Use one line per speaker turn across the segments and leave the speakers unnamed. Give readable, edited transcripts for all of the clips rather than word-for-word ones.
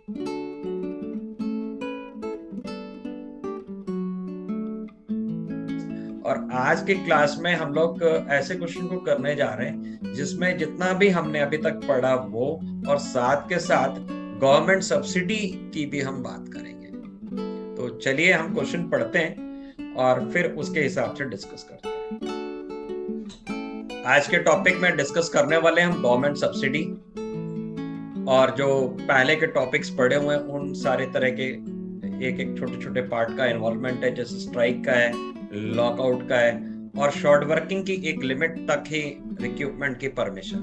और आज की क्लास में हम लोग ऐसे क्वेश्चन को करने जा रहे हैं जिसमें जितना भी हमने अभी तक पढ़ा वो, और साथ के साथ गवर्नमेंट सब्सिडी की भी हम बात करेंगे। तो चलिए हम क्वेश्चन पढ़ते हैं और फिर उसके हिसाब से डिस्कस करते हैं। आज के टॉपिक में डिस्कस करने वाले हम गवर्नमेंट सब्सिडी, और जो पहले के टॉपिक्स पढ़े हुए हैं उन सारे तरह के एक एक छोटे छोटे पार्ट का इन्वॉल्वमेंट है, जैसे स्ट्राइक का है, लॉकआउट का है, और शॉर्ट वर्किंग की एक लिमिट तक ही रिक्रूटमेंट की परमिशन।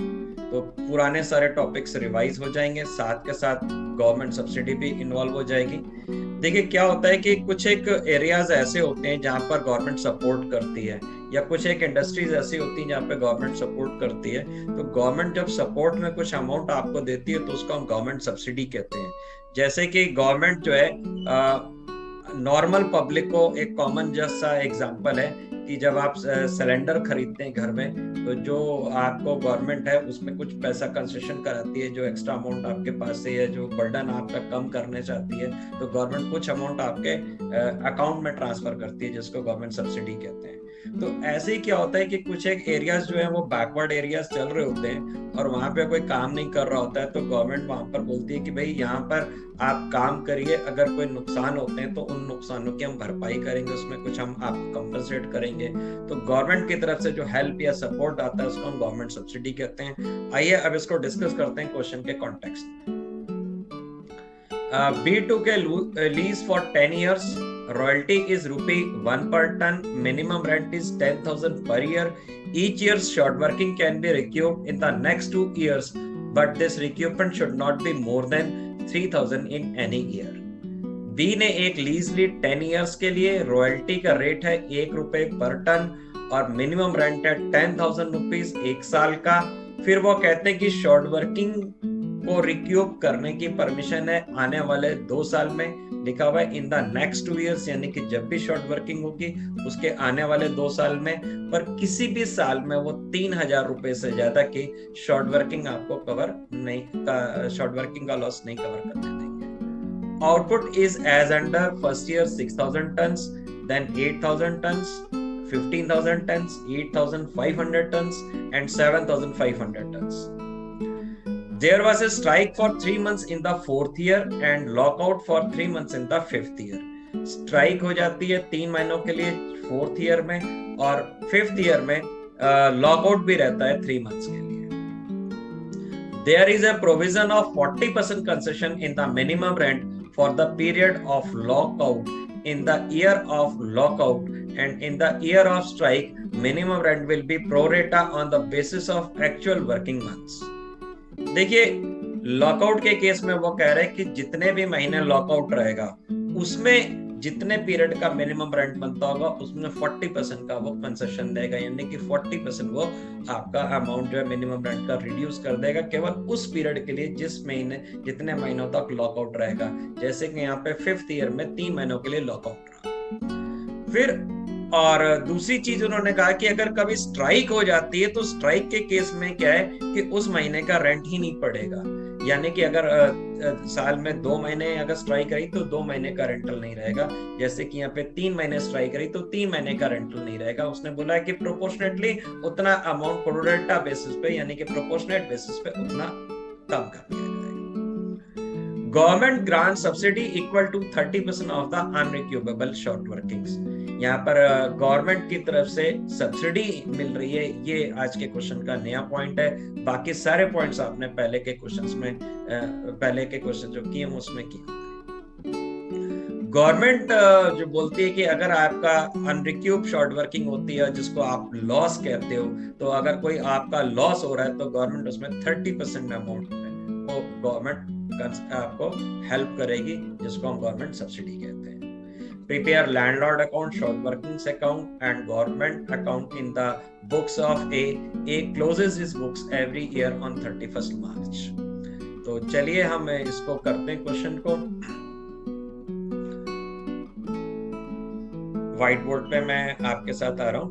तो पुराने सारे टॉपिक्स रिवाइज हो जाएंगे, साथ के साथ गवर्नमेंट सब्सिडी भी इन्वॉल्व हो जाएगी। देखिए क्या होता है कि कुछ एक एरियाज ऐसे होते हैं जहां पर गवर्नमेंट सपोर्ट करती है, या कुछ एक इंडस्ट्रीज ऐसी होती हैं जहाँ पे गवर्नमेंट सपोर्ट करती है। तो गवर्नमेंट जब सपोर्ट में कुछ अमाउंट आपको देती है तो उसको हम गवर्नमेंट सब्सिडी कहते हैं। जैसे कि गवर्नमेंट जो है नॉर्मल पब्लिक को, एक कॉमन जैसा एग्जांपल है कि जब आप सिलेंडर खरीदते हैं घर में, तो जो आपको गवर्नमेंट है उसमें कुछ पैसा कंसेशन कराती है, जो एक्स्ट्रा अमाउंट आपके पास से है, जो बर्डन आपका कम करने चाहती है, तो गवर्नमेंट कुछ अमाउंट आपके अकाउंट में ट्रांसफर करती है, जिसको गवर्नमेंट सब्सिडी कहते हैं। तो ऐसे ही क्या होता है कि कुछ एक एरियाज जो है वो बैकवर्ड एरियाज चल रहे होते हैं और वहां पे कोई काम नहीं कर रहा होता है, तो गवर्नमेंट वहां पर बोलती है कि भाई यहाँ पर आप काम करिए, अगर कोई नुकसान होते हैं तो उन नुकसानों की हम भरपाई करेंगे, उसमें कुछ हम आपको कंपनसेट करेंगे। तो गवर्नमेंट की तरफ से जो हेल्प या सपोर्ट आता है उसको हम गवर्नमेंट सब्सिडी कहते हैं। आइए अब इसको डिस्कस करते हैं क्वेश्चन के कॉन्टेक्स्ट। B2 के lease for 10 years, royalty is rupee 1 per ton, minimum rent is 10,000 per year. Each year's short working can be recouped in the next 2 years, but this recoupment should not be more than 3,000 in any year. B ने एक lease ली 10 years के लिए, royalty का rate है 1 रुपए पर ton और minimum rent है 10,000 रुपीज 1 साल का। फिर वो कहते हैं कि शॉर्ट वर्किंग को रिक्यूब करने की परमिशन है आने वाले 2 साल में, लिखा हुआ है इन द नेक्स्ट 2 years, यानी कि जब भी शॉर्ट वर्किंग होगी उसके आने वाले 2 साल में, पर किसी भी साल में वो 3,000 रुपए से ज्यादा की शॉर्ट वर्किंग आपको कवर नहीं, शॉर्ट वर्किंग का लॉस नहीं कवर करने देंगे। Output is as under first year 6,000 tons, then 8,000 tons, 15,000 tons, 8,500 tons, and 7,500 tons. There was a strike for 3 months in the 4th year and lockout for 3 months in the 5th year. Strike हो जाती है 3 महीनों के लिए 4th year में, और 5th year में lockout भी रहता है 3 months के लिए। There is a provision of 40% concession in the minimum rent for the period of lockout. In the year of lockout and in the year of strike, minimum rent will be pro rata on the basis of actual working months. देखिए lockout के case में वो कह रहे हैं कि जितने भी महीने लॉकआउट रहेगा उसमें जितने पीरियड का मिनिमम रेंट बनता होगा उसमें 40% का वो कंसेशन देगा, यानी कि 40% वो आपका अमाउंट जो है मिनिमम रेंट का रिड्यूस कर देगा केवल उस पीरियड के लिए जिस महीने जितने महीनों तक लॉकआउट रहेगा। जैसे कि यहाँ पे 5th ईयर में 3 महीनों के लिए लॉकआउट रहा। फिर और दूसरी चीज उन्होंने कहा कि अगर कभी स्ट्राइक हो जाती है तो स्ट्राइक के केस में क्या है कि उस महीने का रेंट ही नहीं पड़ेगा, यानी कि अगर साल में 2 महीने अगर स्ट्राइक रही तो 2 महीने का रेंटल नहीं रहेगा, जैसे कि यहाँ पे 3 महीने स्ट्राइक रही तो 3 महीने का रेंटल नहीं रहेगा। उसने बोला है कि प्रोपोर्शनेटली उतना अमाउंट प्रोरेटा बेसिस पे, यानी कि प्रोपोर्शनेट बेसिस पे उतना कम कर दिया जाएगा। Government grant subsidy equal to 30% of the unrecoupable short workings. यहाँ पर गवर्नमेंट की तरफ से सब्सिडी मिल रही है, ये आज के क्वेश्चन का नया पॉइंट है। बाकी सारे पॉइंट्स आपने पहले के क्वेश्चंस में पहले के क्वेश्चन जो किए उसमें किए। गवर्नमेंट जो बोलती है कि अगर आपका अनरिक्यूब शॉर्ट वर्किंग होती है जिसको आप लॉस कहते हो, तो अगर कोई आपका लॉस हो रहा है तो गवर्नमेंट उसमें 30% अमाउंट में वो गवर्नमेंट आपको हेल्प करेगी, जिसको हम गवर्नमेंट सब्सिडी कहते हैं। Prepare landlord account, short workings account and government account in the books of A. A closes his books every year on 31st March. तो चलिए हम इसको करते हैं क्वेश्चन को। व्हाइट बोर्ड पे मैं आपके साथ आ रहा हूं।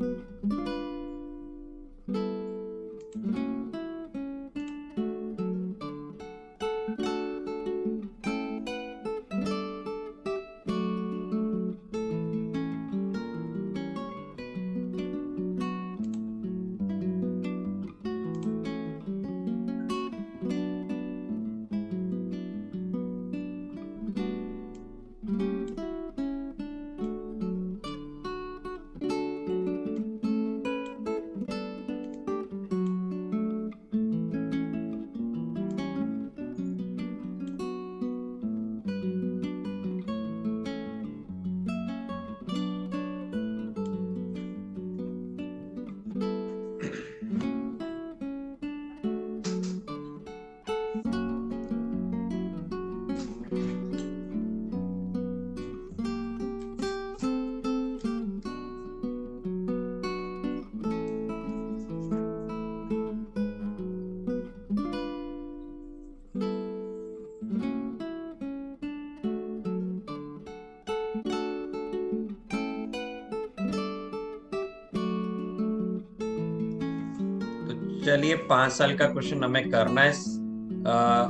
चलिए 5 साल का क्वेश्चन हमें करना है।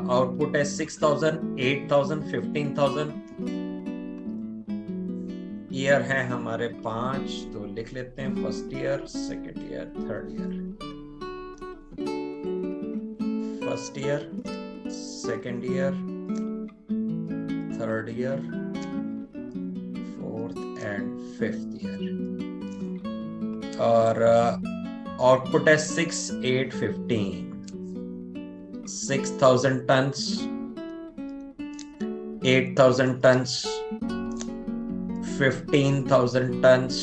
आउटपुट है 6,000, 8,000, 15,000। ईयर है हमारे 5, तो लिख लेते हैं first year, second year, third year. First year, second year, third year, fourth and fifth year. और आउटपुट है 6, 8, 15। 6,000 टन्स, 8,000 टन्स, 15,000 टन्स,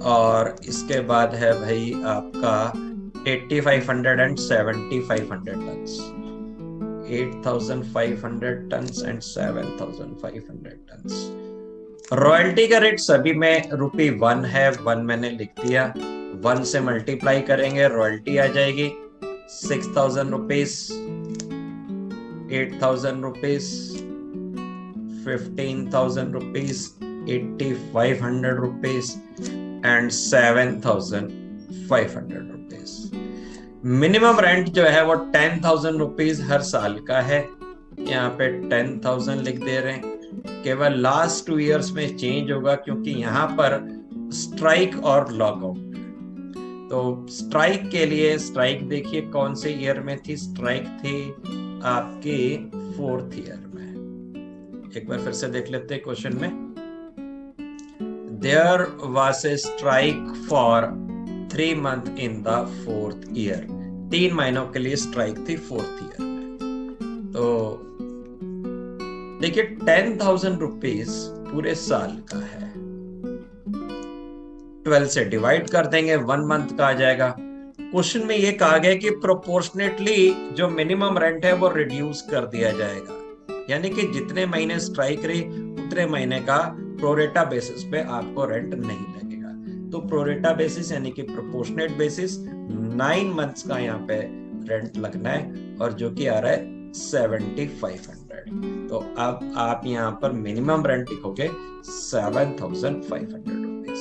और इसके बाद है भाई आपका 8,500 and 7,500 tons. 8,500 tons and 7,500 tons. Royalty का रेट सभी में ₹1 है। 1 मैंने लिख दिया। 1 से मल्टीप्लाई करेंगे, रॉयल्टी आ जाएगी 6,000 rupees, 8,000 rupees, 15,000 rupees, 8,500 rupees and 7,500 rupees. Minimum rent जो है वो 10,000 रुपीज हर साल का है। यहाँ पे 10,000 लिख दे रहे हैं। केवल लास्ट 2 इयर्स में चेंज होगा क्योंकि यहाँ पर स्ट्राइक और लॉकआउट। तो स्ट्राइक के लिए, स्ट्राइक देखिए कौन से ईयर में थी। स्ट्राइक थी आपके 4th ईयर में। एक बार फिर से देख लेते हैं क्वेश्चन में। There was a strike for 3 months in the 4th year। 3 महीनों के लिए स्ट्राइक थी 4th ईयर में। तो देखिए 10,000 रुपीज पूरे साल का है। 12 से डिवाइड कर देंगे, 1 मंथ का आ जाएगा। क्वेश्चन में ये कहा गया कि प्रोपोर्शनेटली जो मिनिमम रेंट है वो रिड्यूस कर दिया जाएगा, यानी कि जितने महीने स्ट्राइक रही उतने महीने का प्रोरेटा बेसिस पे आपको रेंट नहीं लगेगा। तो प्रोरेटा बेसिस यानी कि प्रोपोर्शनेट बेसिस 9 मंथ्स का यहाँ पे रेंट लगना है, और जो कि आ रहा है 7,500। तो अब आप यहाँ पर मिनिमम रेंट लिखोगे 7,500 रुपीज।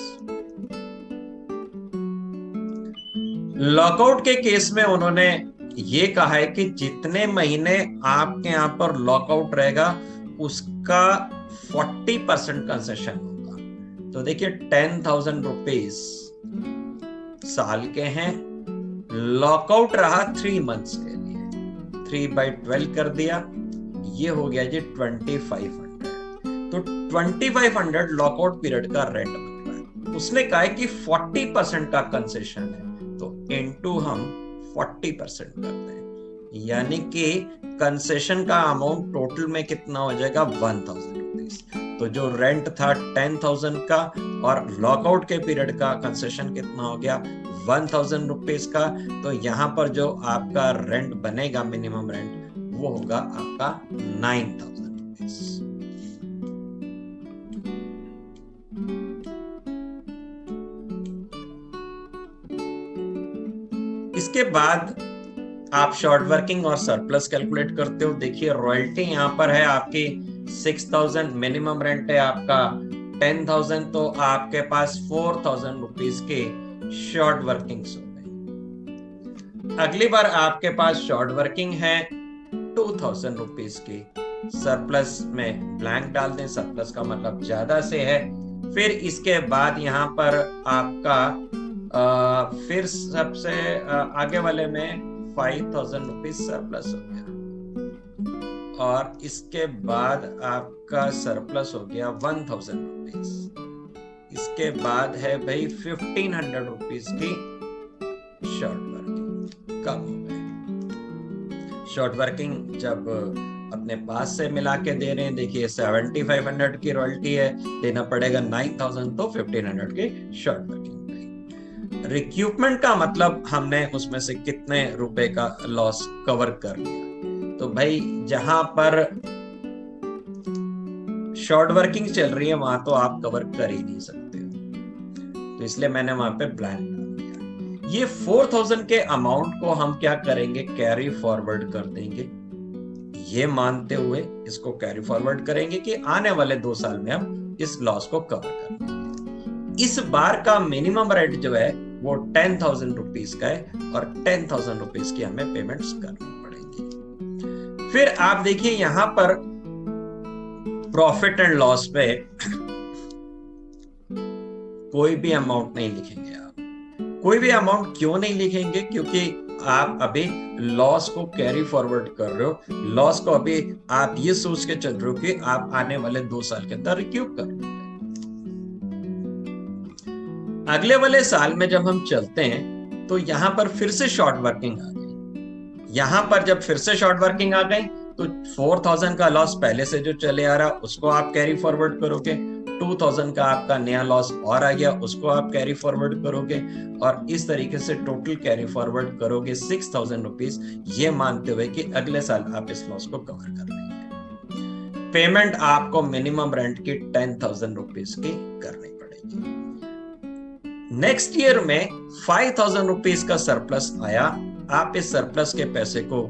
लॉकआउट के केस में उन्होंने ये कहा है कि जितने महीने आपके यहाँ पर लॉकआउट रहेगा उसका 40% कंसेशन होगा। तो देखिए 10,000 रुपीज साल के हैं, लॉकआउट रहा 3 मंथ्स के लिए, 3/12 कर दिया, ये हो गया जी 2,500। तो 2,500 लॉकआउट पीरियड का रेंट बन रहा है। उसने कहा है कि 40% का कंसेशन है, तो इनटू हम 40% करते हैं, यानी कि कंसेशन का अमाउंट टोटल में कितना हो जाएगा 1,000 रुपीज। तो जो रेंट था 10,000 का और लॉकआउट के पीरियड का कंसेशन कितना हो गया 1,000 रुपीज का। तो यहाँ पर जो आपका रेंट बनेगा मिनिमम रेंट वो होगा आपका 9,000 रुपीज। इसके बाद आप शॉर्ट वर्किंग और सरप्लस कैलकुलेट करते हो। देखिए रॉयल्टी यहाँ पर है आपकी 6,000, मिनिमम रेंट है आपका 10,000, तो आपके पास 4,000 रुपीज के शॉर्ट वर्किंग हो गई। अगली बार आपके पास शॉर्ट वर्किंग है 2,000 रुपीज की। सरप्लस में ब्लैंक डाल दें, सरप्लस का मतलब ज्यादा से है। फिर इसके बाद यहाँ पर आपका फिर सबसे आगे वाले में 5,000 रुपीज सरप्लस हो गया, और इसके बाद आपका सरप्लस हो गया 1,000 रुपीज। इसके बाद है भाई 1,500 रुपीज की शॉर्ट वर्किंग। कम हो गए। शॉर्ट वर्किंग जब अपने पास से मिला के दे रहे हैं, देखिए 7,500 की रॉयल्टी है, देना पड़ेगा 9,000, तो 1,500 की शॉर्ट वर्किंग। रिक्यूपमेंट का मतलब हमने उसमें से कितने रुपए का लॉस कवर कर लिया। तो भाई जहां पर शॉर्ट वर्किंग चल रही है वहां तो आप कवर कर ही नहीं सकते हो, तो इसलिए मैंने वहां पे ब्लैंक डाल दिया। ये 4,000 के अमाउंट को हम क्या करेंगे, कैरी फॉरवर्ड कर देंगे, ये मानते हुए इसको कैरी फॉरवर्ड करेंगे कि आने वाले 2 साल में हम इस लॉस को कवर कर देंगे। इस बार का मिनिमम रेंट जो है वो 10,000 रुपीज का है और 10,000 रुपीज की हमें पेमेंट्स करनी पड़ेगी। फिर आप देखिए यहां पर प्रॉफिट एंड लॉस पे कोई भी अमाउंट नहीं लिखेंगे आप। कोई भी अमाउंट क्यों नहीं लिखेंगे? क्योंकि आप अभी लॉस को कैरी फॉरवर्ड कर रहे हो। लॉस को अभी आप ये सोच के चल रहे हो कि आप आने वाले 2 साल के अंदर रिक्यूब कर लोगे। अगले वाले साल में जब हम चलते हैं तो यहां पर फिर से शॉर्ट वर्किंग आ गई। यहां पर जब फिर से शॉर्ट वर्किंग आ गई तो 4,000 का लॉस पहले से जो चले आ रहा उसको आप कैरी फॉरवर्ड करोगे, 2,000 का आपका नया लॉस और आ गया उसको आप कैरी फॉरवर्ड करोगे, और इस तरीके से टोटल कैरी फॉरवर्ड करोगे 6,000 रुपीज, ये मानते हुए कि अगले साल आप इस लॉस को कवर कर लेंगे। पेमेंट आपको मिनिमम रेंट की 10,000 रुपीज की करनी पड़ेगी। नेक्स्ट ईयर में 5,000 रुपीज का सरप्लस आया, आप इस सरप्लस के पैसे को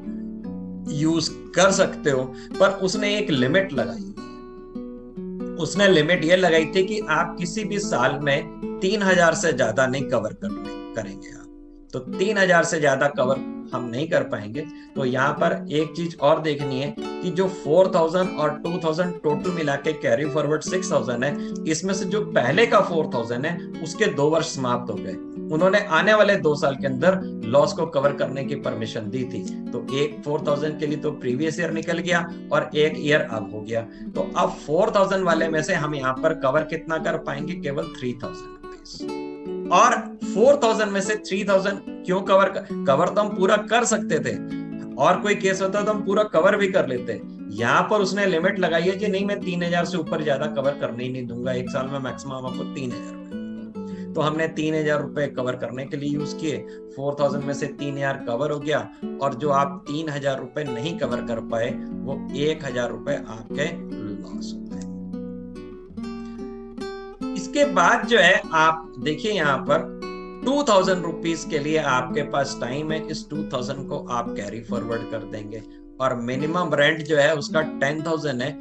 यूज कर सकते हो, पर उसने एक लिमिट लगाई। उसने लिमिट ये लगाई थी कि आप किसी भी साल में 3,000 से ज्यादा नहीं कवर करेंगे आप। तो 3,000 से ज्यादा कवर हम नहीं कर पाएंगे। तो यहाँ पर एक चीज और देखनी है कि जो 4,000 और 2,000 टोटल मिला के कैरी फॉरवर्ड 6,000 है, इसमें से जो पहले का 4,000 है उसके 2 वर्ष समाप्त हो गए। उन्होंने आने वाले 2 साल के अंदर लॉस को कवर करने की परमिशन दी थी। तो एक 4,000 के लिए तो प्रीवियस ईयर निकल गया और एक ईयर अब हो गया। तो अब 4,000 वाले में से हम यहाँ पर कवर कितना कर पाएंगे? केवल 3,000 रुपीज। और 4,000 में से 3,000 क्यों कवर तो हम पूरा कर सकते थे, और कोई केस होता तो हम पूरा कवर भी कर लेते। यहाँ पर उसने लिमिट लगाई है कि नहीं, मैं 3,000 से ऊपर ज्यादा कवर करने ही नहीं दूंगा, एक साल में मैक्सिमम आपको 3,000 रुपए। तो हमने 3,000 रुपए कवर करने के लिए यूज किए। 4,000 में से 3,000 कवर हो गया, और जो आप 3,000 रुपए नहीं कवर कर पाए वो 1,000 रुपए आपके लॉस हो गए। इसके बाद जो है आप देखिए यहाँ पर 2,000 रुपीज के लिए आपके पास टाइम है, इस 2,000 को आप कैरी फॉरवर्ड कर देंगे, और मिनिमम रेंट जो है उसका 10,000 है,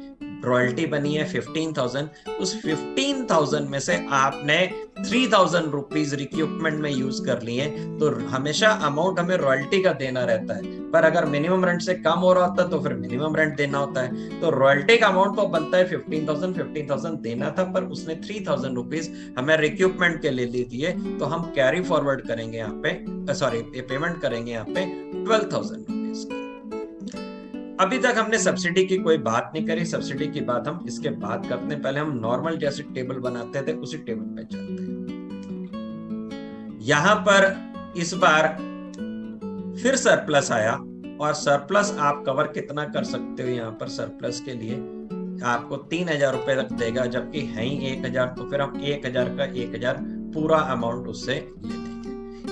रॉयल्टी बनी है 15,000। उस 15,000 में से आपने 3,000 रुपीज रिक्यूपमेंट में यूज कर लिए, तो हमेशा अमाउंट हमें रॉयल्टी का देना रहता है। पर अगर मिनिमम रेंट से कम हो रहा होता तो फिर मिनिमम रेंट देना होता है। तो रॉयल्टी का अमाउंट तो बनता है 15,000 देना था, पर उसने 3,000 रुपीज हमें रिक्यूपमेंट के लिए ले दिए। तो हम कैरी फॉरवर्ड करेंगे यहाँ पे, सॉरी पेमेंट करेंगे यहाँ पे 12,000 रुपीज की। अभी तक हमने सब्सिडी की कोई बात नहीं करी, सब्सिडी की बात हम इसके बाद करते हैं। पहले हम नॉर्मल जैसे टेबल बनाते थे उसी टेबल पे चलते हैं। यहां पर इस बार फिर सरप्लस आया, और सरप्लस आप कवर कितना कर सकते हो? यहाँ पर सरप्लस के लिए आपको 3,000 रुपए तक देगा, जबकि है ही 1,000, तो फिर हम 1,000 का 1,000 पूरा अमाउंट उससे ले लेंगे।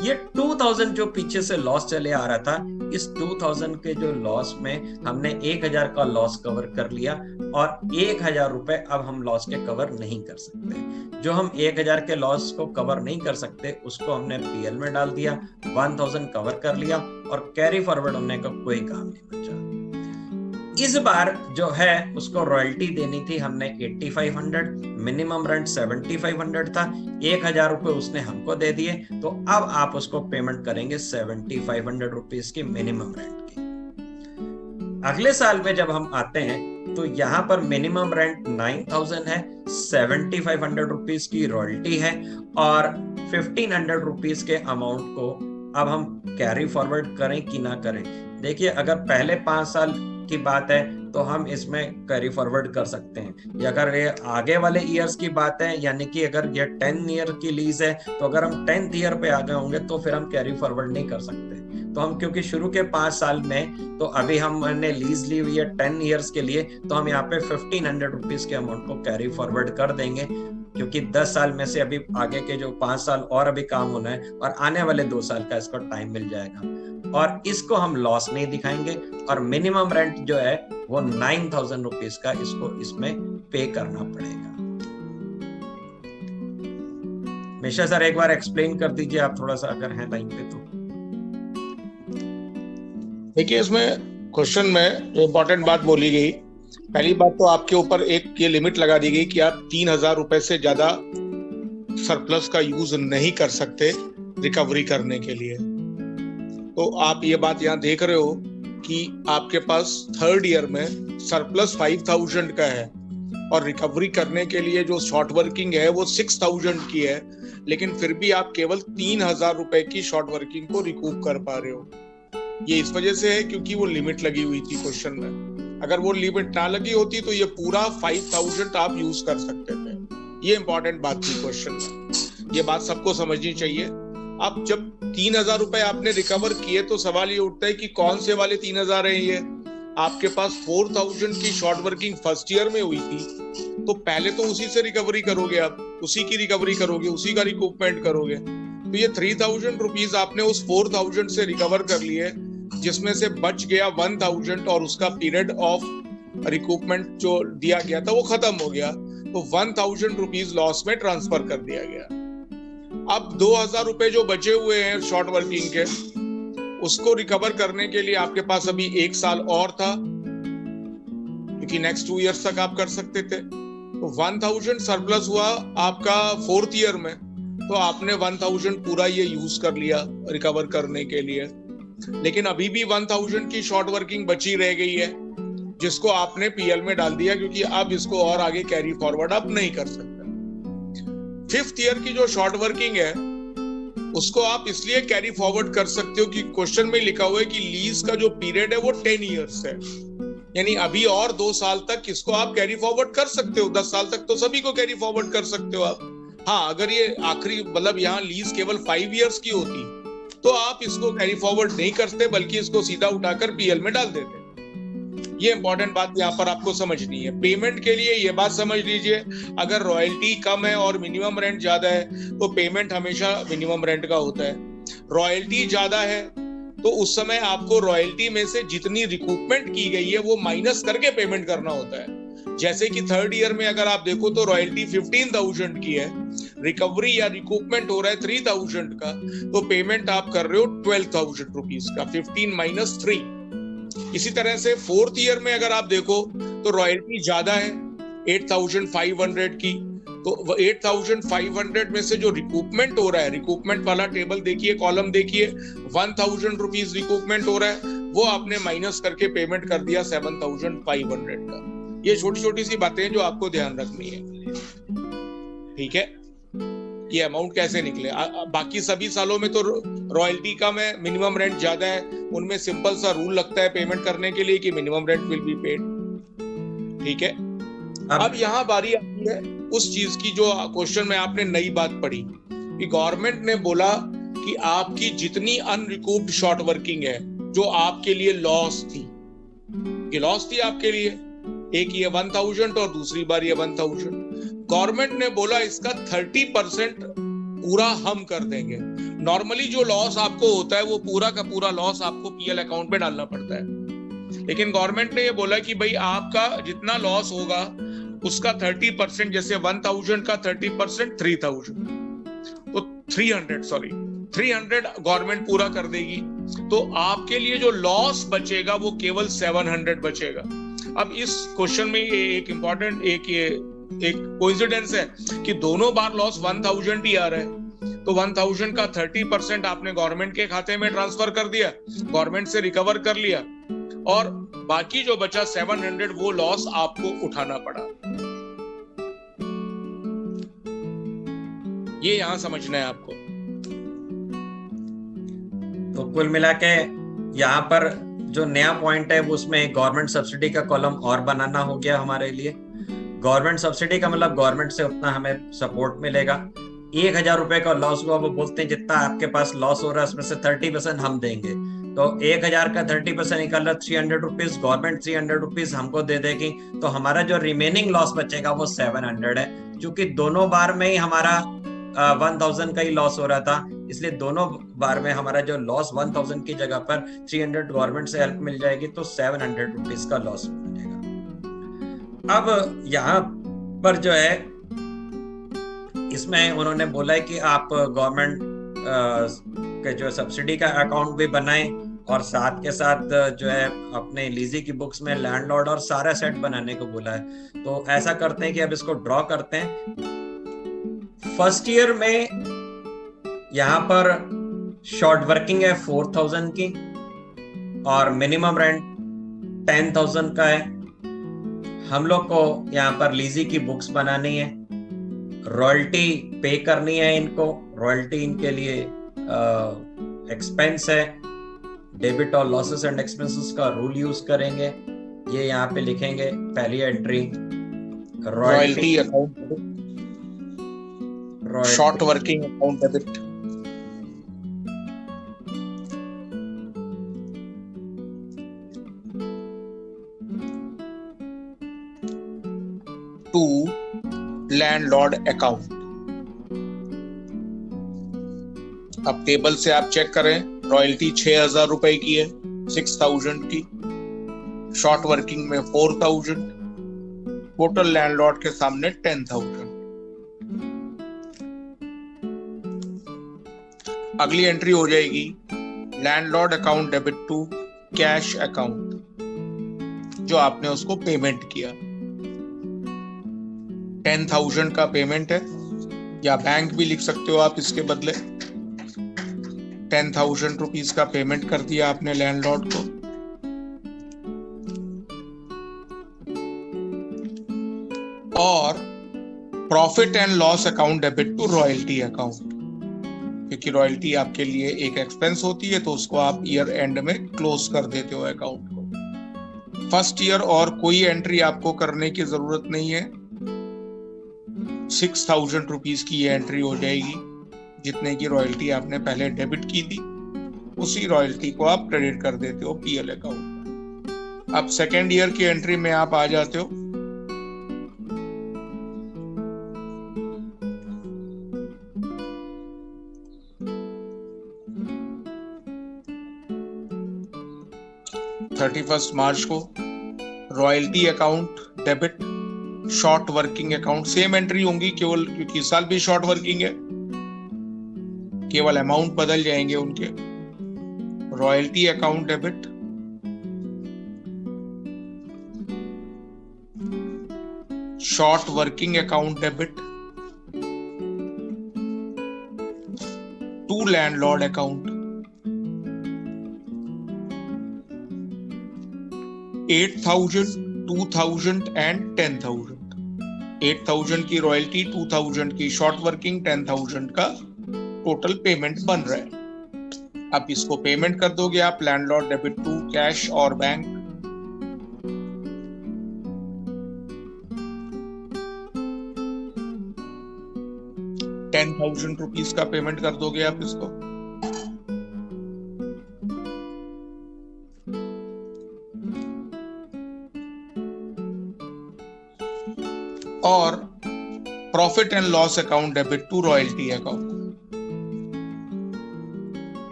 ये 2,000 जो पीछे से लॉस चले आ रहा था, इस 2,000 के जो लॉस में हमने 1,000 का लॉस कवर कर लिया, और 1,000 रुपए अब हम लॉस के कवर नहीं कर सकते। जो हम 1,000 के लॉस को कवर नहीं कर सकते उसको हमने पीएल में डाल दिया, 1,000 कवर कर लिया, और कैरी फॉरवर्ड होने का कोई काम नहीं बचा। इस बार जो है उसको रॉयल्टी देनी थी हमने 8,500, मिनिमम रेंट 7,500 था, 1,000 रुपए उसने हमको दे दिए। तो अब आप उसको पेमेंट करेंगे 7,500 रुपीज की मिनिमम रेंट की। अगले साल में जब हम आते हैं तो यहाँ पर मिनिमम रेंट 9,000 है, 7,500 रुपीज की रॉयल्टी है, और 1,500 रुपीज के अमाउंट को अब हम कैरी फॉरवर्ड करें कि ना करें। देखिए, अगर पहले 5 साल की बात है तो हम इसमें कैरी फॉरवर्ड कर सकते हैं, या अगर ये आगे वाले ईयर्स की बात है, यानी कि अगर ये 10 ईयर की लीज है, तो अगर हम 10th ईयर पे आ गए होंगे तो फिर हम कैरी फॉरवर्ड नहीं कर सकते। तो हम क्योंकि शुरू के 5 साल में तो अभी हमने लीज ली हुई है 10 ईयर्स के लिए, तो हम यहाँ पे 1,500 रुपीज के अमाउंट को कैरी फॉरवर्ड कर देंगे, क्योंकि 10 साल में से अभी आगे के जो 5 साल और अभी काम होना है, और आने वाले 2 साल का इसको टाइम मिल जाएगा, और इसको हम लॉस नहीं दिखाएंगे। और मिनिमम रेंट जो है वो 9,000 रुपीज का इसको इसमें पे करना पड़ेगा। मिश्रा सर एक बार एक्सप्लेन कर दीजिए आप थोड़ा सा, अगर है लाइन पे तो।
देखिए, इसमें क्वेश्चन में जो इम्पोर्टेंट बात बोली गई, पहली बात तो आपके ऊपर एक ये लिमिट लगा दी गई कि आप 3,000 रुपए से ज्यादा सरप्लस का यूज नहीं कर सकते। रिकवरी करने के लिए। तो आप ये बात यहाँ देख रहे हो कि आपके पास थर्ड ईयर में सरप्लस 5000 का है और रिकवरी करने के लिए जो शॉर्ट वर्किंग है वो 6000 की है, लेकिन फिर भी आप केवल 3000 रुपए की शॉर्ट वर्किंग को रिकूप कर पा रहे हो। ये इस वजह से है क्योंकि वो लिमिट लगी हुई थी क्वेश्चन में। अगर वो लिमिट ना लगी होती तो ये पूरा 5000 आप यूज कर सकते थे। ये इंपॉर्टेंट बात थी क्वेश्चन में, ये बात सबको समझनी चाहिए। अब जब 3000 रुपए आपने रिकवर किए तो सवाल ये उठता है कि कौन से वाले 3000 है ये। आपके पास 4000 की शॉर्ट वर्किंग फर्स्ट ईयर में हुई थी, तो पहले तो उसी से रिकवरी करोगे, आप उसी की रिकवरी करोगे, उसी का रिकूपमेंट करोगे। तो ये 3000 रुपीज आपने उस 4000 से रिकवर कर लिए, जिसमें से बच गया 1000 और उसका पीरियड ऑफ रिकूपमेंट जो दिया गया था वो खत्म हो गया, तो 1000 रुपीज लॉस में ट्रांसफर कर दिया गया। अब 2000 रुपए जो बचे हुए हैं शॉर्ट वर्किंग के, उसको रिकवर करने के लिए आपके पास अभी 1 साल और था, क्योंकि नेक्स्ट 2 इयर्स तक आप कर सकते थे। तो 1000 सरप्लस हुआ आपका 4th ईयर में, तो आपने 1000 पूरा ये यूज कर लिया रिकवर करने के लिए। लेकिन अभी भी 1000 की शॉर्ट वर्किंग बची रह गई है, जिसको आपने पीएल में डाल दिया, क्योंकि अब इसको और आगे कैरी फॉरवर्ड आप नहीं कर सकते। 5th ईयर की जो शॉर्ट वर्किंग है उसको आप इसलिए कैरी फॉरवर्ड कर सकते हो कि क्वेश्चन में लिखा हुआ है कि लीज का जो पीरियड है वो 10 इयर्स है, यानी अभी और 2 साल तक इसको आप कैरी फॉरवर्ड कर सकते हो। 10 साल तक तो सभी को कैरी फॉरवर्ड कर सकते हो आप। हाँ, अगर ये आखिरी मतलब यहाँ लीज केवल 5 इयर्स की होती तो आप इसको कैरी फॉरवर्ड नहीं करते, बल्कि इसको सीधा उठाकर पीएल में डाल देते। ये इंपॉर्टेंट बात यहाँ पर आपको समझनी है। पेमेंट के लिए ये बात समझ लीजिए, अगर रॉयल्टी कम है और मिनिमम रेंट ज्यादा है तो पेमेंट हमेशा मिनिमम रेंट का होता है। रॉयल्टी ज्यादा है तो उस समय आपको रॉयल्टी में से जितनी रिकूपमेंट की गई है वो माइनस करके पेमेंट करना होता है। जैसे कि 3rd ईयर में अगर आप देखो तो रॉयल्टी 15,000 की है, रिकवरी या रिकूपमेंट हो रहा है 3,000 का, तो पेमेंट आप कर रहे हो 12,000 रुपीज का, 15 माइनस 3। इसी तरह से 4th ईयर में अगर आप देखो तो रॉयल्टी ज्यादा है 8,500 की, तो 8,500 में से जो रिकूपमेंट हो रहा है, रिकूपमेंट वाला टेबल देखिए, कॉलम देखिए, 1,000 रुपीज रिकूपमेंट हो रहा है, वो आपने माइनस करके पेमेंट कर दिया 7,500 का। ये छोटी छोटी सी बातें हैं जो आपको ध्यान रखनी है, ठीक है। ये अमाउंट कैसे निकले, बाकी सभी सालों में तो रॉयल्टी कम है, मिनिमम रेंट ज्यादा है, उनमें सिंपल सा रूल लगता है पेमेंट करने के लिए कि minimum rent will be paid, ठीक है। अब यहाँ बारी आती है उस चीज की जो क्वेश्चन में आपने नई बात पढ़ी कि गवर्नमेंट ने बोला कि आपकी जितनी अनरिकूव्ड शॉर्ट वर्किंग है जो आपके लिए लॉस थी, ये लॉस थी आपके लिए, एक ये 1,000 और दूसरी बार ये 1,000, गवर्नमेंट ने बोला इसका 30% पूरा हम कर देंगे। नॉर्मली जो लॉस आपको होता है वो पूरा का पूरा लॉस आपको पीएल अकाउंट में डालना पड़ता है, लेकिन गवर्नमेंट ने ये बोला कि भाई आपका जितना लॉस होगा उसका 30%, जैसे 1,000 का 30% 3,000, तो 300 गवर्नमेंट पूरा कर देगी, तो आपके लिए जो लॉस बचेगा वो केवल 700 बचेगा। अब इस क्वेश्चन में एक इंपॉर्टेंट एक कोइंसिडेंस है कि दोनों बार लॉस 1,000 ही आ रहा है, तो 1,000 का 30% आपने गवर्नमेंट के खाते में ट्रांसफर कर दिया, गवर्नमेंट से रिकवर कर लिया, और बाकी जो बचा 700 वो लॉस आपको उठाना पड़ा। ये यहां समझना है आपको।
तो कुल मिला के यहाँ पर जो नया पॉइंट है वो उसमें गवर्नमेंट सब्सिडी का कॉलम और बनाना हो गया हमारे लिए। गवर्नमेंट सब्सिडी का मतलब गवर्नमेंट से उतना हमें सपोर्ट मिलेगा। 1,000 रुपए का लॉस हुआ, वो बोलते हैं जितना आपके पास लॉस हो रहा है उसमें से 30% हम देंगे, तो 1,000 का 30% निकल रहा 300 रुपीज, गवर्नमेंट 300 रुपीज हमको दे देगी, तो हमारा जो रिमेनिंग लॉस बचेगा वो 700 है। क्योंकि दोनों बार में ही हमारा 1,000 का ही लॉस हो रहा था, इसलिए दोनों बार में हमारा जो लॉस 1,000 की जगह पर 300 गवर्नमेंट से हेल्प मिल जाएगी, तो 700 रुपीज का लॉस मिलेगा। अब यहाँ पर जो है इसमें उन्होंने बोला है कि आप गवर्नमेंट के जो सब्सिडी का अकाउंट भी बनाएं, और साथ के साथ जो है अपने लीजी की बुक्स में लैंडलॉर्ड और सारा सेट बनाने को बोला है। तो ऐसा करते हैं कि अब इसको ड्रॉ करते हैं। फर्स्ट ईयर में यहाँ पर शॉर्ट वर्किंग है 4000 की और मिनिमम रेंट 10,000 का है। हम लोग को यहाँ पर लीजी की बुक्स बनानी है, रॉयल्टी पे करनी है इनको। रॉयल्टी इनके लिए एक्सपेंस है। डेबिट और लॉसेस एंड एक्सपेंसेस का रूल यूज करेंगे। ये यहाँ पे लिखेंगे पहली entry
royalty account, short working account debit. To landlord account. अब टेबल से आप चेक करें, रॉयल्टी 6,000 रुपए की है, 6,000 की, शॉर्ट वर्किंग में 4,000, टोटल लैंडलॉर्ड के सामने 10,000। अगली एंट्री हो जाएगी landlord account debit to cash account, जो आपने उसको पेमेंट किया। 10,000 का पेमेंट है, या बैंक भी लिख सकते हो आप इसके बदले। 10,000 रुपीज का पेमेंट कर दिया आपने लैंडलॉर्ड को। और profit and loss account debit to royalty account, क्योंकि रॉयल्टी आपके लिए एक एक्सपेंस होती है, तो उसको आप ईयर एंड में क्लोज कर देते हो अकाउंट को। फर्स्ट ईयर और कोई एंट्री आपको करने की जरूरत नहीं है। 6,000 रुपीज की ये एंट्री हो जाएगी, जितने की रॉयल्टी आपने पहले डेबिट की थी, उसी रॉयल्टी को आप क्रेडिट कर देते हो पीएल अकाउंट। अब सेकेंड ईयर की एंट्री में आप आ जाते हो। मार्च को royalty account debit short working account, same entry होंगी, केवल क्योंकि इस साल भी शॉर्ट वर्किंग है, केवल अमाउंट बदल जाएंगे उनके। Royalty account debit short working account debit to landlord account. 8,000, 2,000 and 10,000। 8,000 की रॉयल्टी, 2,000 की शॉर्ट वर्किंग, 10,000 का टोटल पेमेंट बन रहा है। अब इसको पेमेंट कर दोगे आप लैंडलॉर्ड डेबिट टू कैश और बैंक। ₹10,000 का पेमेंट कर दोगे आप इसको। और profit and loss account debit to royalty account.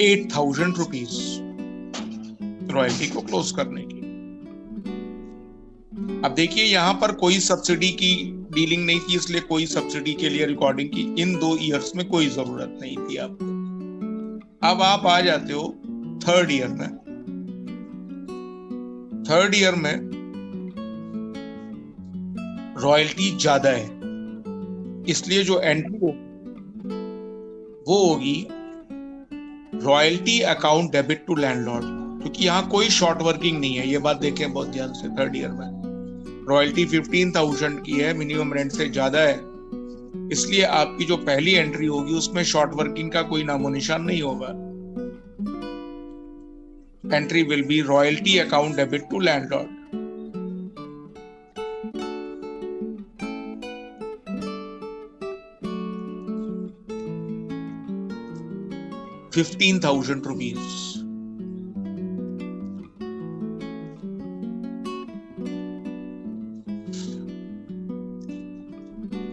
₹8,000 royalty को क्लोज करने की। अब देखिए, यहां पर कोई सब्सिडी की डीलिंग नहीं थी, इसलिए कोई सब्सिडी के लिए रिकॉर्डिंग की इन 2 ईयर्स में कोई जरूरत नहीं थी आपको। अब आप आ जाते हो थर्ड ईयर में। थर्ड ईयर में रॉयल्टी ज्यादा है, इसलिए जो एंट्री वो होगी royalty account debit to landlord, क्योंकि यहां कोई शॉर्ट वर्किंग नहीं है। ये बात देखें बहुत ध्यान से। थर्ड ईयर में रॉयल्टी 15,000 की है, मिनिमम रेंट से ज्यादा है, इसलिए आपकी जो पहली एंट्री होगी उसमें शॉर्ट वर्किंग का कोई नामो निशान नहीं होगा। Entry will be royalty account debit to landlord. ₹15,000।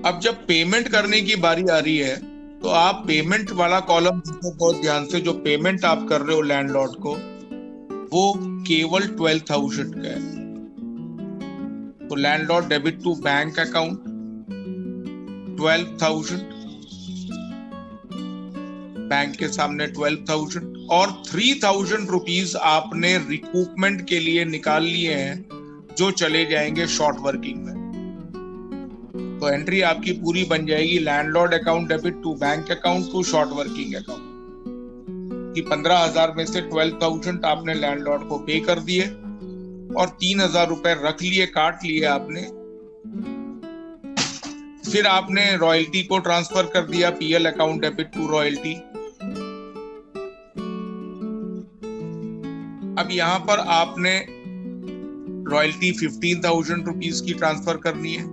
अब जब पेमेंट करने की बारी आ रही है, तो आप पेमेंट वाला कॉलम बहुत ध्यान से, जो पेमेंट आप कर रहे हो लैंडलॉर्ड को, वो केवल 12,000 का है। तो landlord debit to bank account 12,000, bank के सामने 12,000, और 3,000 रुपीज आपने रिकूपमेंट के लिए निकाल लिए हैं, जो चले जाएंगे शॉर्ट वर्किंग में। तो एंट्री आपकी पूरी बन जाएगी landlord account debit to bank account to short working account कि 15,000 में से 12,000 आपने लैंडलॉर्ड को पे कर दिए और 3,000 रुपए रख लिए, काट लिए आपने। फिर आपने रॉयल्टी को ट्रांसफर कर दिया PL account debit to royalty. अब यहां पर आपने रॉयल्टी 15,000 रुपीज की ट्रांसफर करनी है।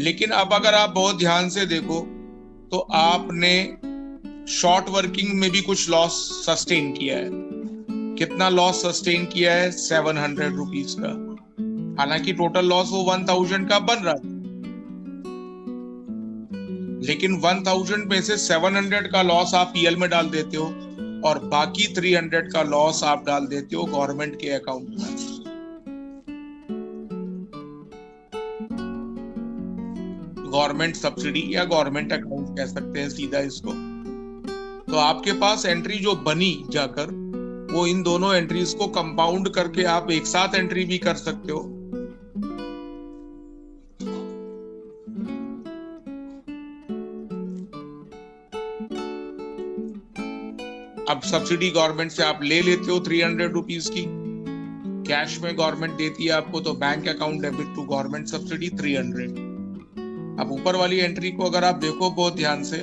लेकिन अब अगर आप बहुत ध्यान से देखो तो आपने शॉर्ट वर्किंग में भी कुछ लॉस सस्टेन किया है। कितना लॉस सस्टेन किया है? 700 रुपीज का। हालांकि टोटल लॉस वो 1,000 का बन रहा था, लेकिन 1,000 में से 700 का लॉस आप पीएल में डाल देते हो और बाकी 300 का लॉस आप डाल देते हो गवर्नमेंट के अकाउंट में। गवर्नमेंट सब्सिडी या गवर्नमेंट अकाउंट कह सकते हैं सीधा इसको। तो आपके पास एंट्री जो बनी जाकर वो इन दोनों एंट्रीज को कंपाउंड करके आप एक साथ एंट्री भी कर सकते हो। अब सब्सिडी गवर्नमेंट से आप ले लेते हो 300 रुपीज की, कैश में गवर्नमेंट देती है आपको, तो bank account debit to government subsidy 300। अब ऊपर वाली एंट्री को अगर आप देखो बहुत ध्यान से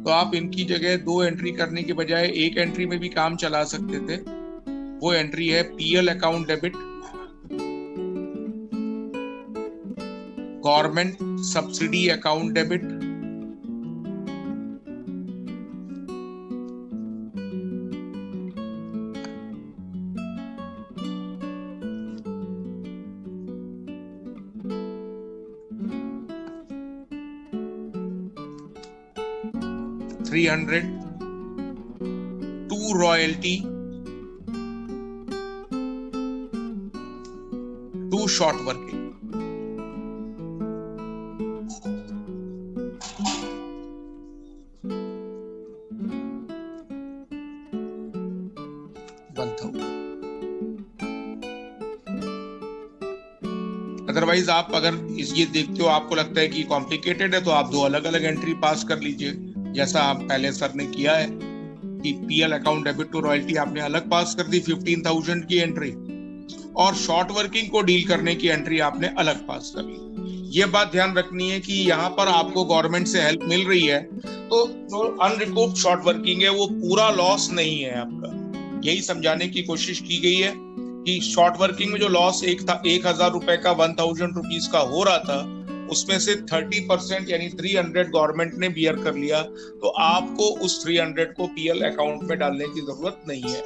तो आप इनकी जगह 2 एंट्री करने के बजाय एक एंट्री में भी काम चला सकते थे। वो एंट्री है PL account debit government subsidy account debit $300 to royalty to short working. Otherwise आप अगर ये देखते हो आपको लगता है कि कॉम्प्लिकेटेड है तो आप 2 अलग अलग एंट्री पास कर लीजिए, जैसा आप पहले सर ने किया है कि PL account debit to royalty आपने अलग पास कर दी 15,000 की एंट्री और शॉर्ट वर्किंग को डील करने की एंट्री आपने अलग पास कर ली। ये बात ध्यान रखनी है कि यहाँ पर आपको गवर्नमेंट से हेल्प मिल रही है तो जो अनरिकॉर्ड शॉर्ट वर्किंग है वो पूरा लॉस नहीं है आपका। यही समझाने की कोशिश की गई है कि शॉर्ट वर्किंग में जो लॉस 1,000 रुपए का 1,000 रुपीज का हो रहा था उसमें से 30% यानी 300 गवर्नमेंट ने बियर कर लिया, तो आपको उस 300 को पीएल अकाउंट में डालने की जरूरत नहीं है।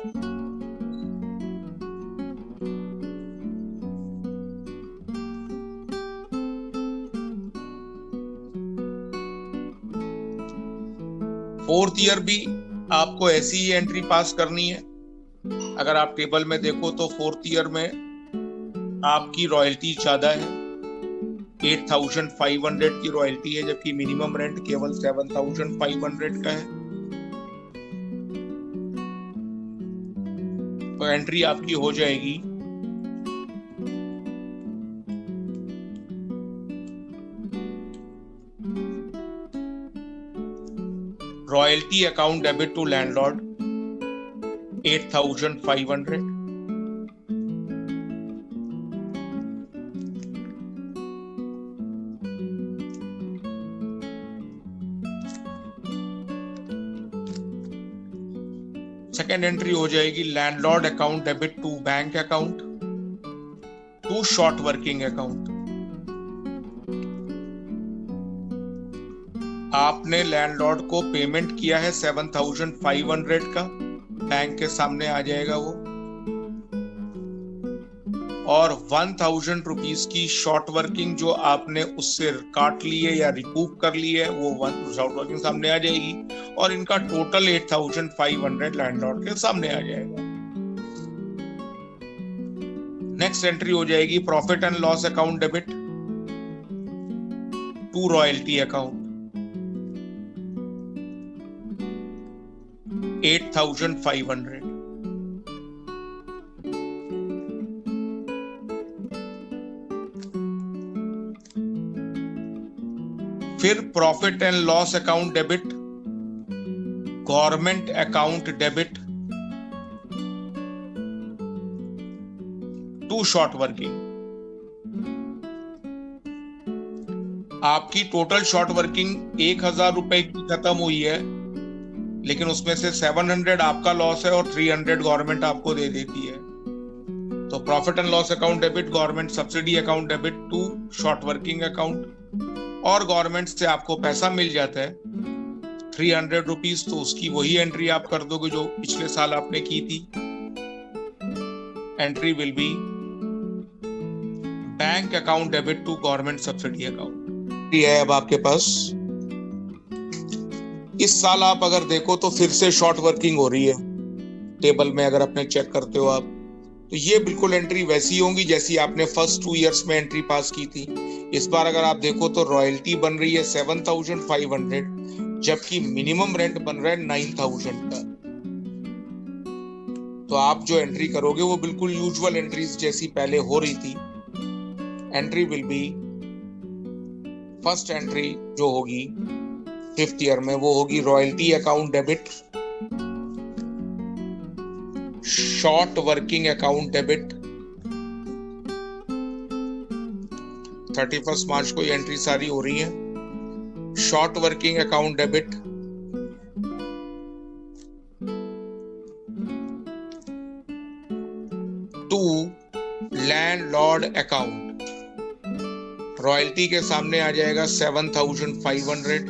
फोर्थ ईयर भी आपको ऐसी ही एंट्री पास करनी है। अगर आप टेबल में देखो तो फोर्थ ईयर में आपकी रॉयल्टी ज्यादा है, 8,500 की रॉयल्टी है, जबकि मिनिमम रेंट केवल 7,500 का है। तो एंट्री आपकी हो जाएगी royalty account debit to landlord 8,500, second entry हो जाएगी landlord account debit to bank account to short working account. आपने लैंडलॉर्ड को पेमेंट किया है 7,500 का, बैंक के सामने आ जाएगा वो, और 1,000 रुपीज की शॉर्ट वर्किंग जो आपने उससे काट ली है या रिकूप कर ली है वो शॉर्ट वर्किंग सामने आ जाएगी और इनका टोटल 8,500 लैंडलॉर्ड के सामने आ जाएगा। नेक्स्ट एंट्री हो जाएगी profit and loss account debit to royalty account 8,500। फिर profit and loss account debit, government account debit to short working. आपकी टोटल शॉर्ट वर्किंग 1000 रुपए की खत्म हुई है, लेकिन उसमें से 700 आपका लॉस है और 300 गवर्नमेंट आपको दे देती है। तो profit and loss account debit, government subsidy account debit to short working account, और गवर्नमेंट से आपको पैसा मिल जाता है 300 रुपीज, तो उसकी वही एंट्री आप कर दोगे जो पिछले साल आपने की थी। Entry will be bank account debit to government subsidy account. है अब आपके पास इस साल आप अगर देखो तो फिर से शॉर्ट वर्किंग हो रही है। टेबल में अगर अपने चेक करते हो आप, तो ये बिल्कुल एंट्री वैसी होंगी जैसी आपने फर्स्ट 2 इयर्स में एंट्री पास की थी। इस बार अगर आप देखो तो रॉयल्टी बन रही है 7500, जबकि मिनिमम रेंट बन रहा है 9000 का। तो आप जो एंट्री करोगे वो बिल्कुल यूजुअल एंट्रीज जैसी पहले हो रही थी। Entry will be, first entry जो होगी 5th ईयर में वो होगी royalty account debit, short working account debit. 31 March को ये एंट्री सारी हो रही है। Short working account debit to landlord account. Royalty के सामने आ जाएगा 7500,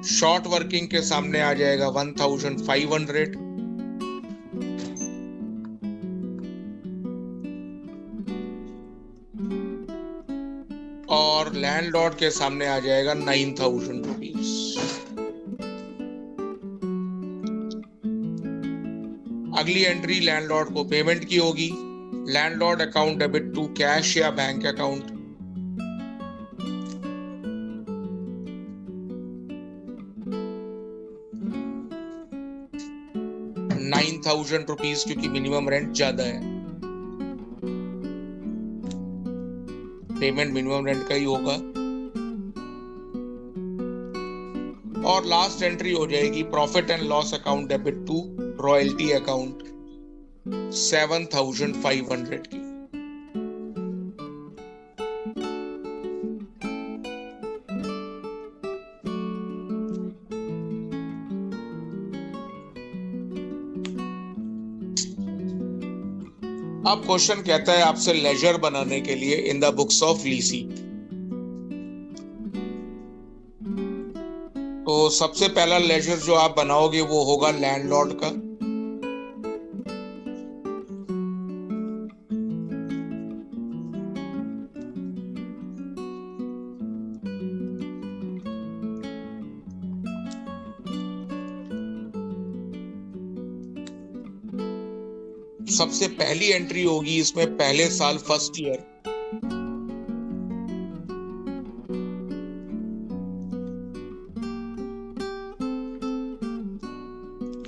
शॉर्ट वर्किंग के सामने आ जाएगा 1500, और लैंडलॉर्ड के सामने आ जाएगा 9000 रुपीज। अगली एंट्री लैंडलॉर्ड को पेमेंट की होगी। Landlord account debit to cash या बैंक अकाउंट, ₹9,000 क्योंकि मिनिमम रेंट ज्यादा है। पेमेंट मिनिमम रेंट का ही होगा। और लास्ट एंट्री हो जाएगी profit and loss account debit to royalty account 7500 की। अब क्वेश्चन कहता है आपसे लेजर बनाने के लिए इन द बुक्स ऑफ लीसी। तो सबसे पहला लेजर जो आप बनाओगे वो होगा लैंडलॉर्ड का। सबसे पहली एंट्री होगी इसमें पहले साल फर्स्ट ईयर,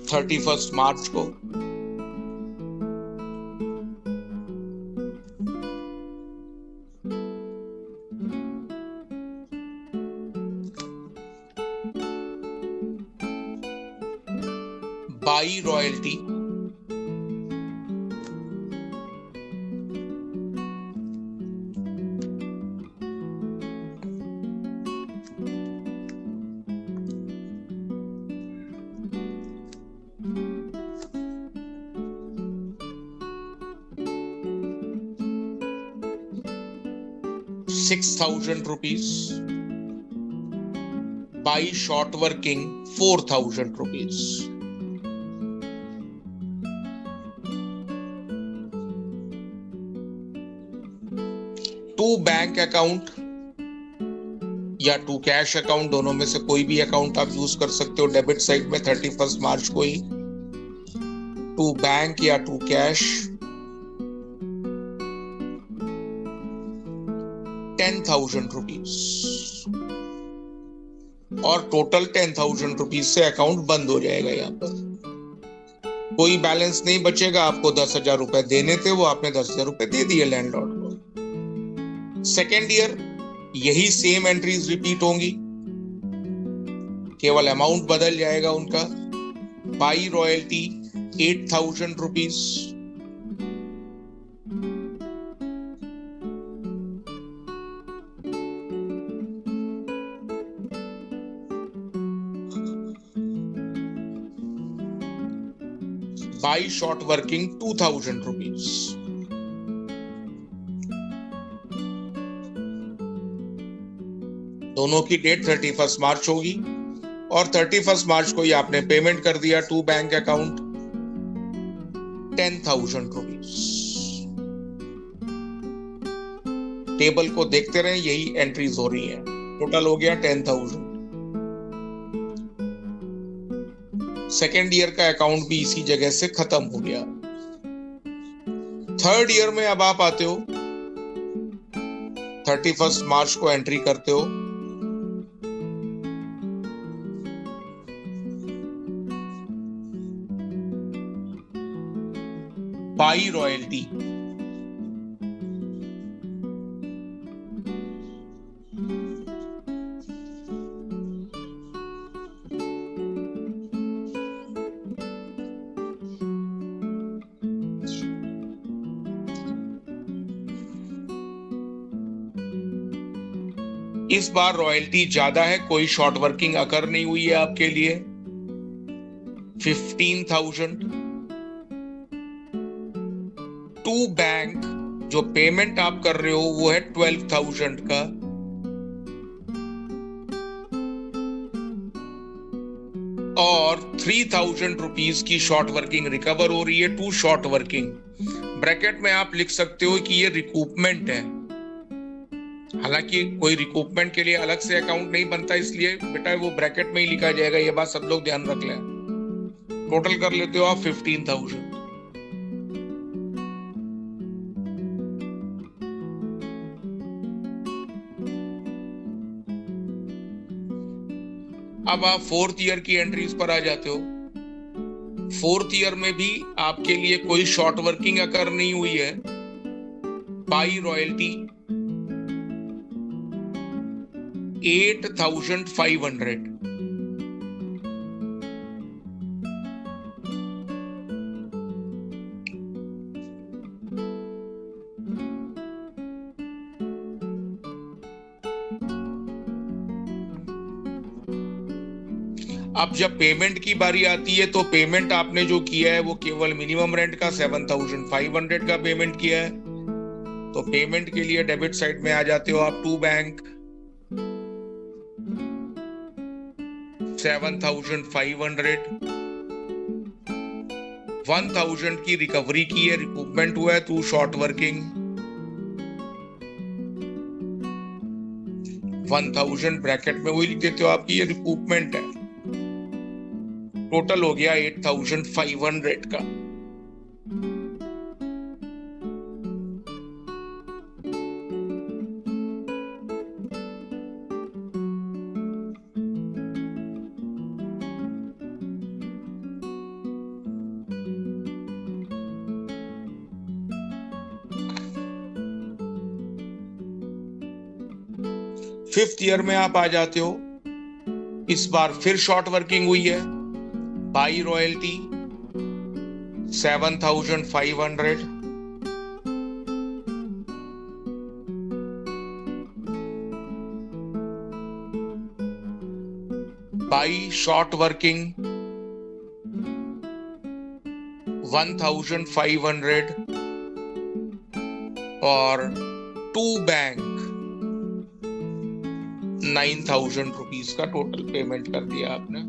(31 मार्च को। By royalty ₹6,000, by short working ₹4,000. To bank account या टू कैश अकाउंट, दोनों में से कोई भी अकाउंट आप यूज कर सकते हो डेबिट साइड में 31 मार्च को ही। टू बैंक या टू कैश ₹10,000 और टोटल ₹10,000 से अकाउंट बंद हो जाएगा। यहाँ पर कोई बैलेंस नहीं बचेगा। आपको 10,000 रुपए देने थे, वो आपने 10,000 रुपए दे दिए लैंडलॉर्ड को। सेकेंड ईयर यही सेम एंट्रीज रिपीट होंगी, केवल अमाउंट बदल जाएगा उनका। By royalty 8,000 rupees, by short working 2,000 rupees. दोनों की डेट 31 मार्च होगी और 31 मार्च को ही आपने पेमेंट कर दिया to bank account 10,000 rupees. Table को देखते रहें, यही एंट्रीज हो रही हैं। टोटल हो गया 10,000। सेकेंड ईयर का अकाउंट भी इसी जगह से खत्म हो गया। थर्ड ईयर में अब आप आते हो, 31 मार्च को एंट्री करते हो। बाई रॉयल्टी, इस बार रॉयल्टी ज्यादा है, कोई शॉर्ट वर्किंग अकर नहीं हुई है आपके लिए। 15,000। टू बैंक जो पेमेंट आप कर रहे हो वो है 12,000 का। और 3,000 रुपीज की शॉर्ट वर्किंग रिकवर हो रही है टू शॉर्ट वर्किंग। ब्रैकेट में आप लिख सकते हो कि ये रिकूपमेंट है। हालांकि कोई रिकूपमेंट के लिए अलग से अकाउंट नहीं बनता, इसलिए बेटा वो ब्रैकेट में ही लिखा जाएगा। ये बात सब लोग ध्यान रख लें। टोटल कर लेते हो आप 15,000। अब आप फोर्थ ईयर की एंट्रीज पर आ जाते हो। फोर्थ ईयर में भी आपके लिए कोई शॉर्ट वर्किंग अकर नहीं हुई है। By royalty 8,500। अब जब पेमेंट की बारी आती है तो पेमेंट आपने जो किया है वो केवल मिनिमम रेंट का 7,500 का पेमेंट किया है। तो पेमेंट के लिए डेबिट साइड में आ जाते हो आप टू बैंक। 7,500। 1,000 की रिकवरी की है, रिकूपमेंट हुआ है टू शॉर्ट वर्किंग। 1,000 ब्रैकेट में वही लिख देते हो आपकी ये रिकूपमेंट है। टोटल हो गया 8,500 का। फिफ्थ ईयर में आप आ जाते हो। इस बार फिर शॉर्ट वर्किंग हुई है। By royalty 7,500। By short working 1,500। और टू बैंक 9,000 रुपीज का टोटल पेमेंट कर दिया आपने।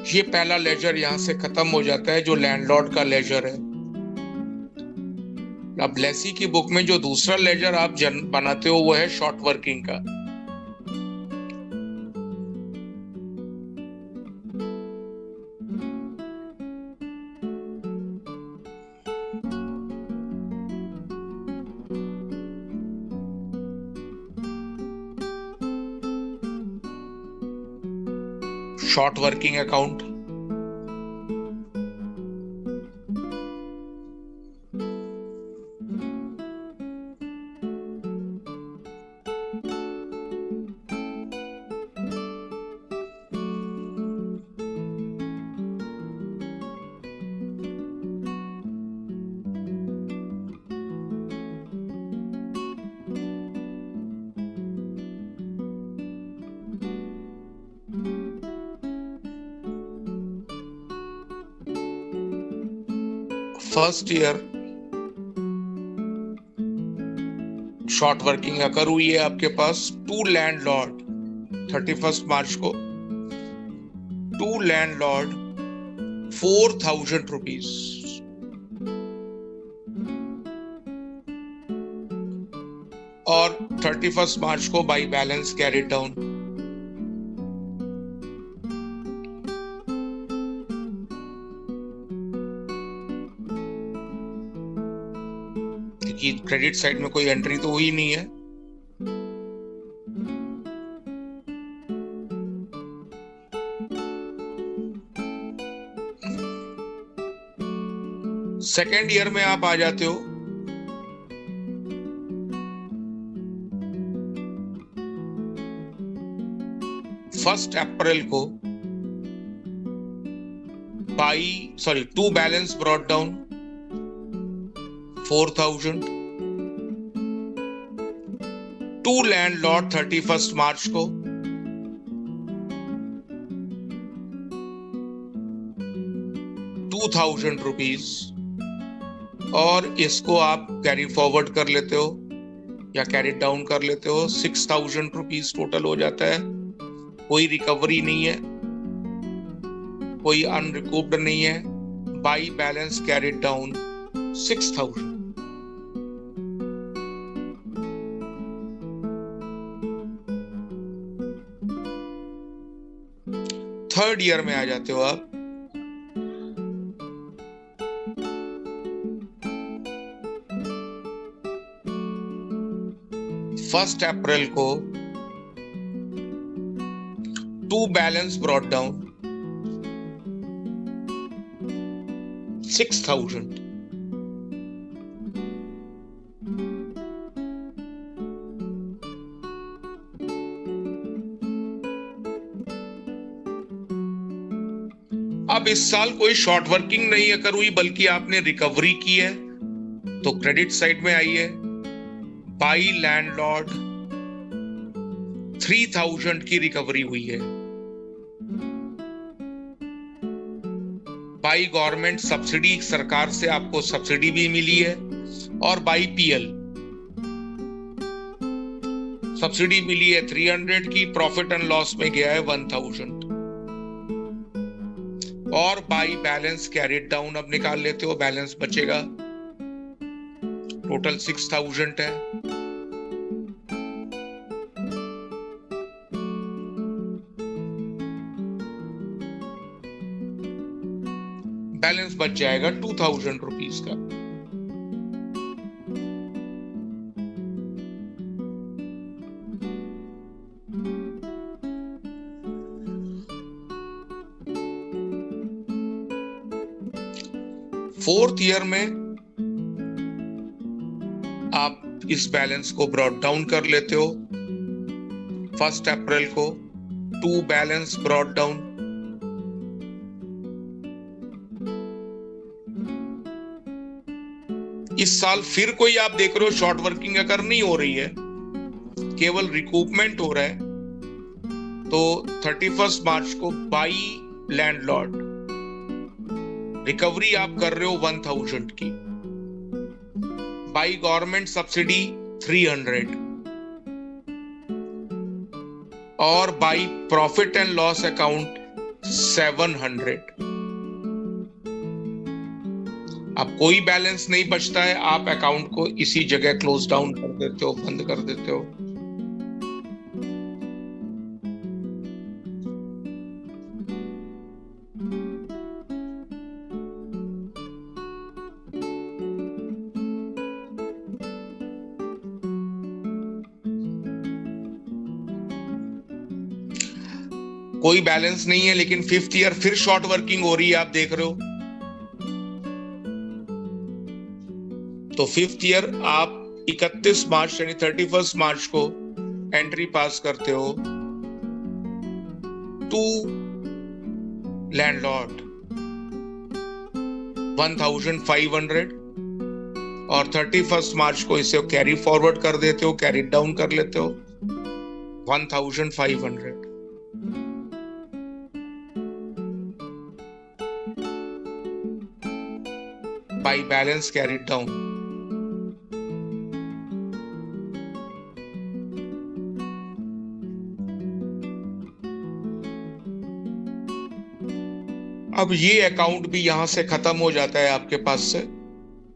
ये पहला लेजर यहां से खत्म हो जाता है, जो लैंडलॉर्ड का लेजर है। अब लेसी की बुक में जो दूसरा लेजर आप बनाते हो वो है शॉर्ट वर्किंग का। Short working account, first year short working occur हुई है आपके पास। टू लैंडलॉर्ड 31 मार्च को, टू लैंडलॉर्ड 4,000 रुपीज, और 31 मार्च को बाई बैलेंस कैरिड डाउन। क्योंकि क्रेडिट साइड में कोई एंट्री तो हुई नहीं है। सेकेंड ईयर में आप आ जाते हो, फर्स्ट अप्रैल को to balance brought down 4,000, to landlord 31 March को 2,000 रुपीज, और इसको आप कैरी फॉरवर्ड कर लेते हो या कैरी डाउन कर लेते हो, 6,000 रुपीज टोटल हो जाता है। कोई रिकवरी नहीं है, कोई अनरिकूव्ड नहीं है। By balance carried down 6,000। Third year में आ जाते हो आप, फर्स्ट अप्रैल को टू बैलेंस ब्रॉट डाउन 6,000, अब इस साल कोई शॉर्ट वर्किंग नहीं अकर हुई, बल्कि आपने रिकवरी की है, तो क्रेडिट साइड में आई है। बाई लैंडलॉर्ड 3,000 की रिकवरी हुई है। बाई गवर्नमेंट सब्सिडी, सरकार से आपको सब्सिडी भी मिली है, और बाई पीएल सब्सिडी मिली है 300 की, प्रॉफिट एंड लॉस में गया है 1,000, और बाई बैलेंस कैरिड डाउन अब निकाल लेते हो, बैलेंस बचेगा, टोटल 6,000 है। बैलेंस बच जाएगा 2,000 रुपीज का। फोर्थ ईयर में आप इस बैलेंस को ब्रॉट डाउन कर लेते हो। फर्स्ट अप्रैल को टू बैलेंस ब्रॉट डाउन, इस साल फिर कोई आप देख रहे हो शॉर्ट वर्किंग अगर नहीं हो रही है, केवल रिकूपमेंट हो रहा है, तो 31 मार्च को बाई लैंडलॉर्ड रिकवरी आप कर रहे हो 1,000 की, बाई गवर्नमेंट सब्सिडी 300, और by profit and loss account 700। अब कोई बैलेंस नहीं बचता है, आप अकाउंट को इसी जगह क्लोज डाउन कर देते हो, बंद कर देते हो। कोई बैलेंस नहीं है, लेकिन 5th ईयर फिर शॉर्ट वर्किंग हो रही है, आप देख रहे हो। तो 5th ईयर आप 31 मार्च यानी 31 मार्च को एंट्री पास करते हो टू लैंडलॉर्ड 1500, और 31 मार्च को इसे कैरी फॉरवर्ड कर देते हो, कैरी डाउन कर लेते हो 1500। By balance carry down. अब ये अकाउंट भी यहां से खत्म हो जाता है आपके पास से,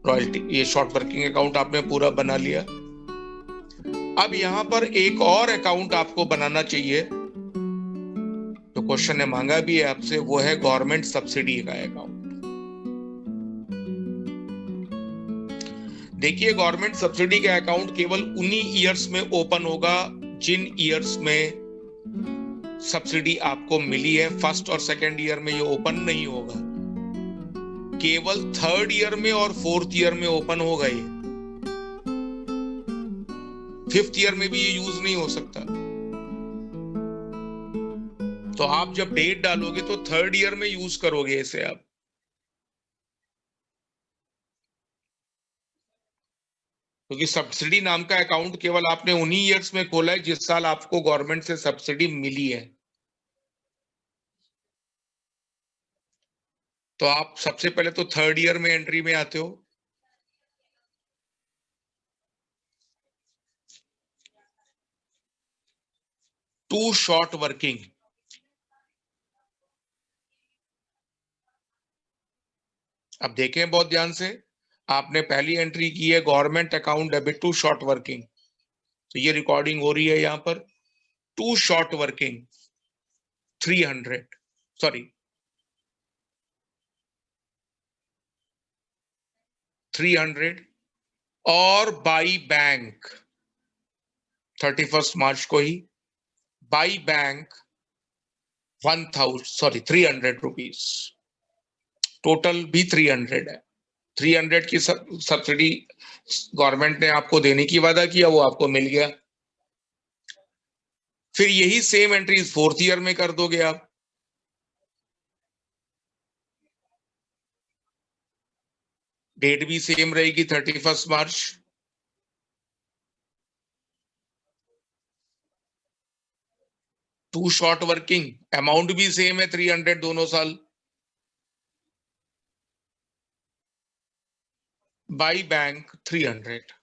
रॉयल्टी, ये शॉर्ट वर्किंग अकाउंट आपने पूरा बना लिया। अब यहां पर एक और अकाउंट आपको बनाना चाहिए, तो क्वेश्चन ने मांगा भी है आपसे, वो है गवर्नमेंट सब्सिडी का अकाउंट। देखिए, गवर्नमेंट सब्सिडी का अकाउंट केवल उन्हीं ईयर्स में ओपन होगा जिन ईयर्स में सब्सिडी आपको मिली है। फर्स्ट और सेकंड ईयर में ये ओपन नहीं होगा, केवल 3rd ईयर में और 4th ईयर में ओपन होगा ये। 5th ईयर में भी ये यूज नहीं हो सकता। तो आप जब डेट डालोगे तो 3rd ईयर में यूज करोगे इसे आप। क्योंकि सब्सिडी नाम का अकाउंट केवल आपने उन्हीं ईयर्स में खोला है जिस साल आपको गवर्नमेंट से सब्सिडी मिली है। तो आप सबसे पहले तो 3rd ईयर में एंट्री में आते हो। टू शॉर्ट वर्किंग, अब देखें बहुत ध्यान से, आपने पहली एंट्री की है government account debit to short working, तो ये रिकॉर्डिंग हो रही है यहां पर। टू शॉर्ट वर्किंग 300, सॉरी 300, और बाई बैंक 31 मार्च को ही बाई बैंक 300 रुपीज, टोटल भी 300 है। 300 की सब्सिडी गवर्नमेंट ने आपको देने की वादा किया, वो आपको मिल गया। फिर यही सेम एंट्रीज 4th ईयर में कर दोगे आप। डेट भी सेम रहेगी 31 मार्च। टू शॉर्ट वर्किंग, अमाउंट भी सेम है 300 दोनों साल। By bank 300।